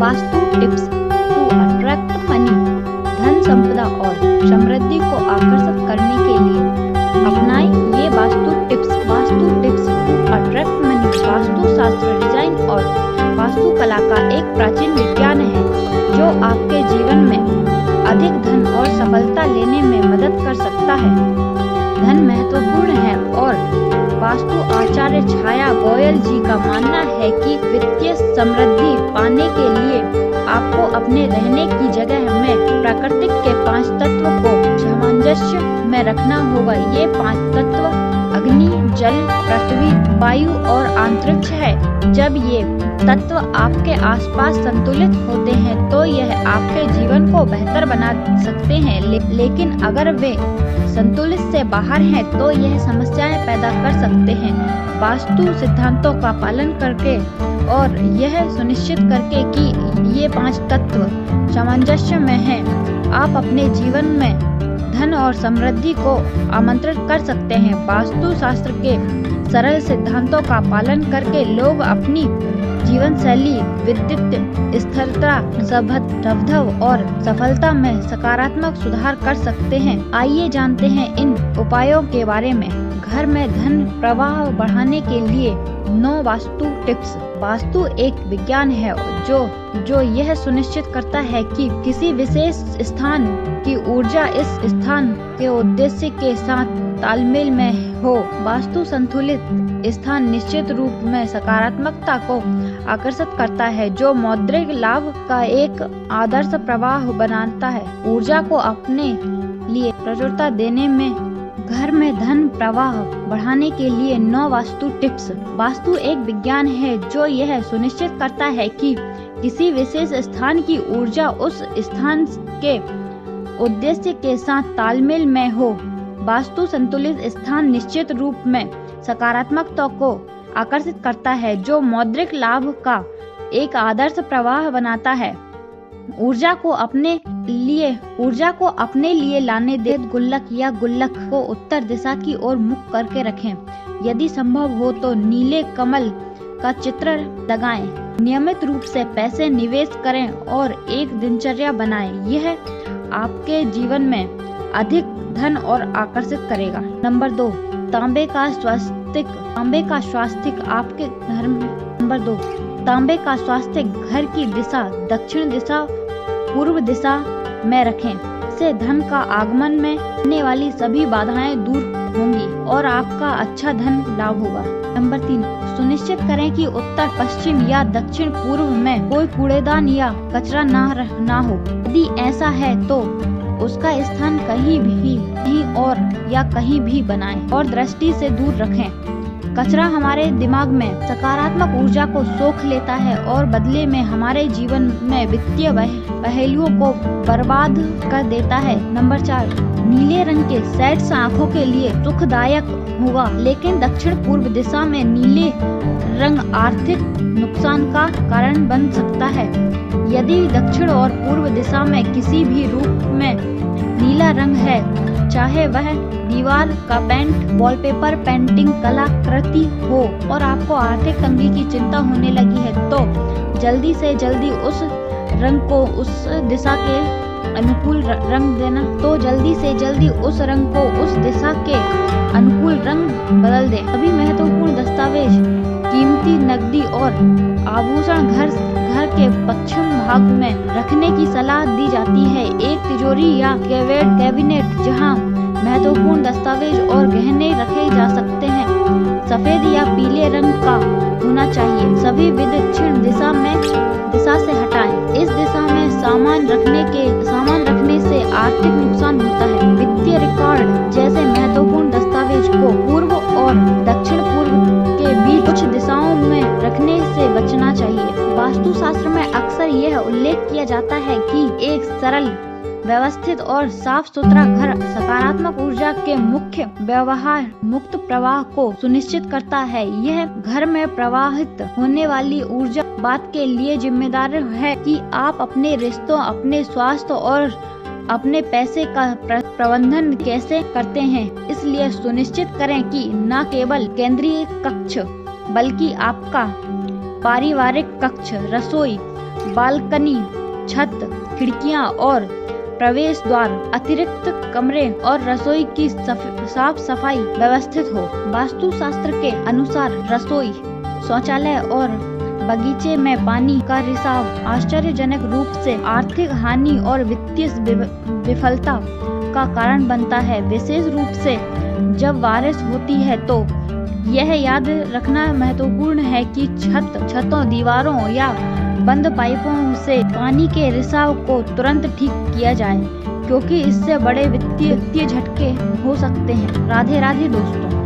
Vastu tips to attract money. धन संपदा और समृद्धि को आकर्षित करने के लिए अपनाएं ये vastu tips. Vastu tips to attract money vastu shastra, design और वास्तुकला का एक प्राचीन विज्ञान है जो आपके जीवन में अधिक धन और सफलता लेने में मदद कर सकता है। धन महत्वपूर्ण है और वास्तु आचार्य छाया गोयल जी का मानना है कि वित्तीय समृद्धि पाने के लिए आपको अपने रहने की जगह में प्रकृति के 5 तत्व को सामंजस्य में रखना होगा। ये 5 तत्व अग्नि, जल, पृथ्वी, वायु और अंतरिक्ष है। जब ये तत्व आपके आसपास संतुलित होते हैं तो यह आपके जीवन को बेहतर बना सकते हैं, लेकिन अगर वे संतुलित से बाहर हैं तो यह समस्याएं पैदा कर सकते हैं। वास्तु सिद्धांतों का पालन करके और यह सुनिश्चित करके कि ये 5 तत्व सामंजस्य में हैं, आप अपने जीवन में धन और समृद्धि को आमंत्रित कर सकते हैं। वास्तु शास्त्र के सरल सिद्धांतों का पालन करके लोग अपनी जीवन शैली, विद्युत स्थिरता, प्रबंधन और सफलता में सकारात्मक सुधार कर सकते हैं। आइए जानते हैं इन उपायों के बारे में। घर में धन प्रवाह बढ़ाने के लिए 9 वास्तु टिप्स। वास्तु एक विज्ञान है जो यह सुनिश्चित करता है कि किसी विशेष स्थान की ऊर्जा इस स्थान के उद्देश्य के साथ तालमेल में हो। वास्तु संतुलित स्थान निश्चित रूप में सकारात्मकता को आकर्षित करता है, जो मौद्रिक लाभ का एक आदर्श प्रवाह बनाता है। ऊर्जा को अपने लिए प्रचुरता देने में घर में धन प्रवाह बढ़ाने के लिए 9 वास्तु टिप्स। वास्तु एक विज्ञान है जो यह सुनिश्चित करता है कि किसी विशेष स्थान की ऊर्जा उस स्थान के उद्देश्य के साथ तालमेल में हो। वास्तु संतुलित स्थान निश्चित रूप में सकारात्मकता को आकर्षित करता है, जो मौद्रिक लाभ का एक आदर्श प्रवाह बनाता है। ऊर्जा को अपने लिए लाने दे। गुल्लक या गुल्लक को उत्तर दिशा की ओर मुख करके रखें। यदि संभव हो तो नीले कमल का चित्र लगाएं। नियमित रूप से पैसे निवेश करें और एक दिनचर्या बनाएं। यह आपके जीवन में अधिक धन और आकर्षित करेगा। नंबर 2, तांबे का स्वास्तिक आपके घर में। नंबर 2, तांबे का स्वास्तिक घर की दिशा दक्षिण दिशा, पूर्व दिशा में रखें। इससे धन का आगमन में आने वाली सभी बाधाएं दूर होंगी और आपका अच्छा धन लाभ होगा। नंबर 3, सुनिश्चित करें कि उत्तर पश्चिम या दक्षिण पूर्व में कोई कूड़ेदान या कचरा ना हो। यदि ऐसा है तो उसका स्थान कहीं भी बनाएं और दृष्टि से दूर रखें। कचरा हमारे दिमाग में सकारात्मक ऊर्जा को सोख लेता है और बदले में हमारे जीवन में वित्तीय पहलुओं को बर्बाद कर देता है। नंबर 4, नीले रंग के शेड्स आँखों के लिए सुखदायक होगा, लेकिन दक्षिण पूर्व दिशा में नीले रंग आर्थिक नुकसान का कारण बन सकता है। यदि दक्षिण और पूर्व दिशा में किसी भी रूप में नीला रंग है, चाहे वह दीवार का पेंट, वॉलपेपर, पेंटिंग, कलाकृति हो और आपको आर्थिक तंगी की चिंता होने लगी है, तो जल्दी से जल्दी उस रंग को उस दिशा के अनुकूल रंग देना। उस रंग को उस दिशा के अनुकूल रंग बदल दें। सभी महत्वपूर्ण दस्तावेज, कीमती नकदी और आभूषण घर के पश्चिम भाग में रखने की सलाह दी जाती है। एक तिजोरी या कैबिनेट जहां महत्वपूर्ण दस्तावेज और गहने रखे जा सकते हैं, सफेद या पीले रंग का होना चाहिए। सभी दक्षिण दिशा से हटाएं। इस दिशा में सामान रखने से आर्थिक नुकसान होता है। वित्तीय रिकॉर्ड जैसे महत्वपूर्ण दस्तावेज को पूर्व और दक्षिण पूर्व के बीच कुछ दिशाओं में रखने से बचना चाहिए। वास्तुशास्त्र में अक्सर यह उल्लेख किया जाता है कि एक सरल, व्यवस्थित और साफ सुथरा घर सकारात्मक ऊर्जा के मुक्त प्रवाह को सुनिश्चित करता है। यह घर में प्रवाहित होने वाली ऊर्जा बात के लिए जिम्मेदार है कि आप अपने रिश्तों, अपने स्वास्थ्य और अपने पैसे का प्रबंधन कैसे करते हैं। इसलिए सुनिश्चित करें कि न केवल केंद्रीय कक्ष बल्कि आपका पारिवारिक कक्ष, रसोई, बालकनी, छत, खिड़कियां और प्रवेश द्वार, अतिरिक्त कमरे और रसोई की साफ सफाई व्यवस्थित हो। वास्तुशास्त्र के अनुसार रसोई, शौचालय और बगीचे में पानी का रिसाव आश्चर्यजनक रूप से आर्थिक हानि और वित्तीय विफलता का कारण बनता है, विशेष रूप से जब बारिश होती है। तो यह याद रखना महत्वपूर्ण है कि छतों, दीवारों या बंद पाइपों से पानी के रिसाव को तुरंत ठीक किया जाए, क्योंकि इससे बड़े वित्तीय झटके हो सकते हैं। राधे राधे दोस्तों।